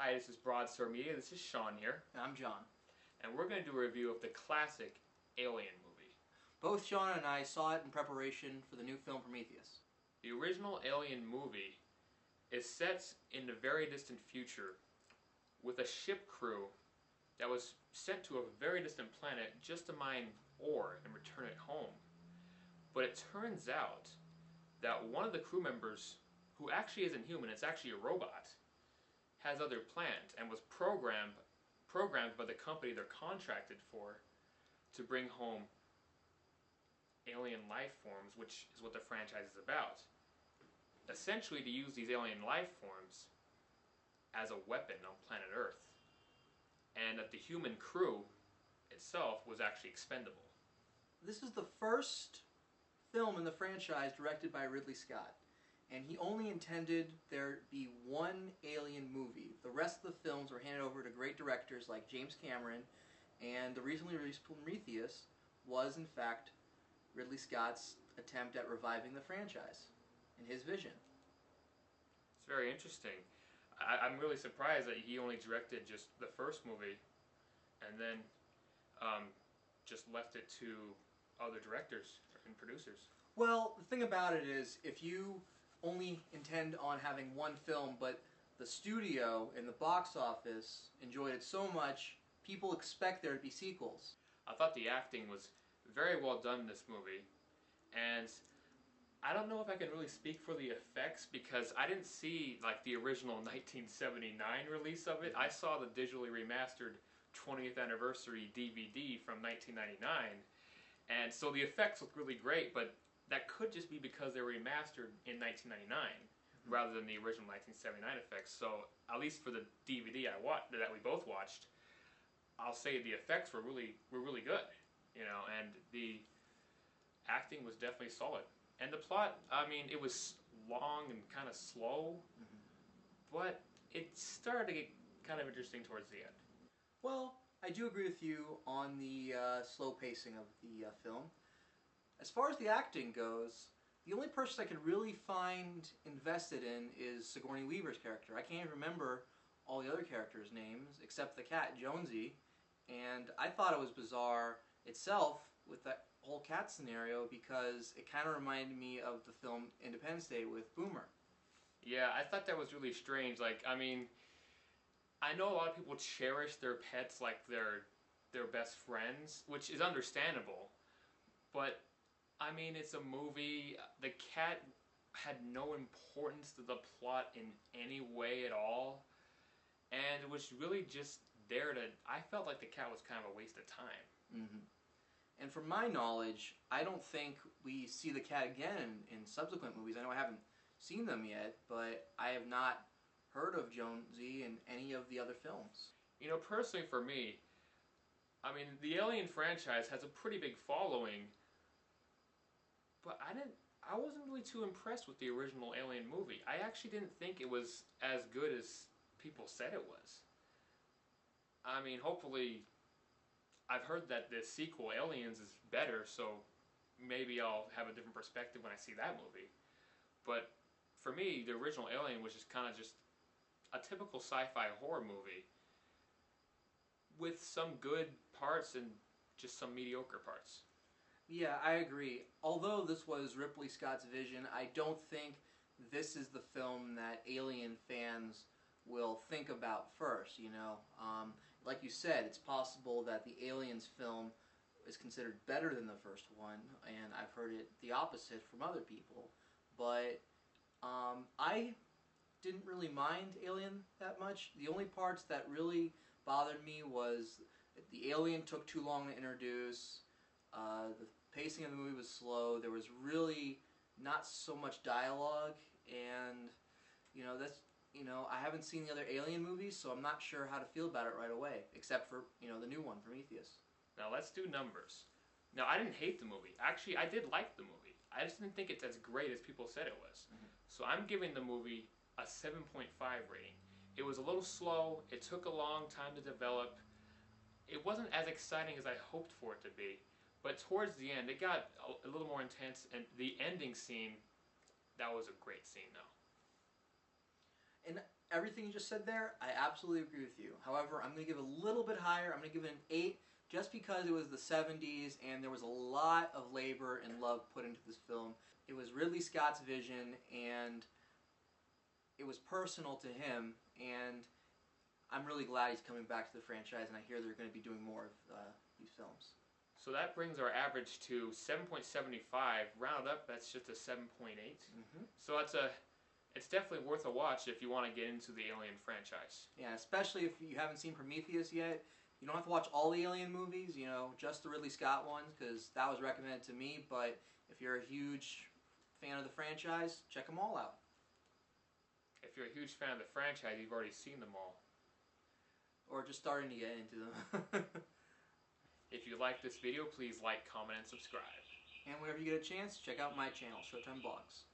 Hi, this is BroadswordMedia. This is Sean here. And I'm John. And we're going to do a review of the classic Alien movie. Both Sean and I saw it in preparation for the new film Prometheus. The original Alien movie is set in the very distant future with a ship crew that was sent to a very distant planet just to mine ore and return it home. But it turns out that one of the crew members, who actually isn't human, it's actually a robot, has other plans and was programmed by the company they're contracted for to bring home alien life forms, which is what the franchise is about. Essentially to use these alien life forms as a weapon on planet Earth. And that the human crew itself was actually expendable. This is the first film in the franchise directed by Ridley Scott. And he only intended there be one Alien movie. The rest of the films were handed over to great directors like James Cameron, and the recently released Prometheus was, in fact, Ridley Scott's attempt at reviving the franchise in his vision. It's very interesting. I'm really surprised that he only directed just the first movie and then just left it to other directors and producers. Well, the thing about it is, if you only intend on having one film, but the studio and the box office enjoyed it so much, people expect there to be sequels. I thought the acting was very well done in this movie, and I don't know if I can really speak for the effects because I didn't see like the original 1979 release of it. I saw the digitally remastered 20th anniversary DVD from 1999, and so the effects look really great, but that could just be because they were remastered in 1999 rather than the original 1979 effects. So at least for the DVD that we both watched, I'll say the effects were really good, you know, and the acting was definitely solid. And the plot, I mean, it was long and kind of slow, but it started to get kind of interesting towards the end. Well, I do agree with you on the slow pacing of the film. As far as the acting goes, the only person I could really find invested in is Sigourney Weaver's character. I can't even remember all the other characters' names except the cat, Jonesy, and I thought it was bizarre itself with that whole cat scenario because it kind of reminded me of the film Independence Day with Boomer. Yeah, I thought that was really strange. Like, I mean, I know a lot of people cherish their pets like their best friends, which is understandable, but I mean, it's a movie. The cat had no importance to the plot in any way at all, and it was really just there to... I felt like the cat was kind of a waste of time. And from my knowledge, I don't think we see the cat again in subsequent movies. I know I haven't seen them yet, but I have not heard of Jonesy in any of the other films. You know, personally for me, I mean, the Alien franchise has a pretty big following, but I wasn't really too impressed with the original Alien movie. I actually didn't think it was as good as people said it was. I mean, hopefully, I've heard that the sequel, Aliens, is better, so maybe I'll have a different perspective when I see that movie. But for me, the original Alien was just kind of just a typical sci-fi horror movie with some good parts and just some mediocre parts. Yeah, I agree. Although this was Ridley Scott's vision, I don't think this is the film that Alien fans will think about first, you know. Like you said, it's possible that the Aliens film is considered better than the first one, and I've heard it the opposite from other people. But I didn't really mind Alien that much. The only parts that really bothered me was the alien took too long to introduce, the pacing of the movie was slow, there was really not so much dialogue, and you know, I haven't seen the other Alien movies, so I'm not sure how to feel about it right away, except for, you know, the new one, Prometheus. Now let's do numbers. Now I didn't hate the movie. Actually, I did like the movie. I just didn't think it's as great as people said it was. So I'm giving the movie a 7.5 rating. It was a little slow, it took a long time to develop, it wasn't as exciting as I hoped for it to be, but towards the end it got a little more intense, and the ending scene, that was a great scene though. And everything you just said there, I absolutely agree with you. However, I'm going to give it a little bit higher. I'm going to give it an 8 just because it was the 70s and there was a lot of labor and love put into this film. It was Ridley Scott's vision and it was personal to him, and I'm really glad he's coming back to the franchise, and I hear they're going to be doing more of these films. So that brings our average to 7.75. Rounded up, that's just a 7.8. So it's definitely worth a watch if you want to get into the Alien franchise. Yeah, especially if you haven't seen Prometheus yet. You don't have to watch all the Alien movies, you know, just the Ridley Scott ones, because that was recommended to me. But if you're a huge fan of the franchise, check them all out. If you're a huge fan of the franchise, you've already seen them all. Or just starting to get into them. If you like this video, please like, comment, and subscribe. And whenever you get a chance, check out my channel, Showtime Blogs.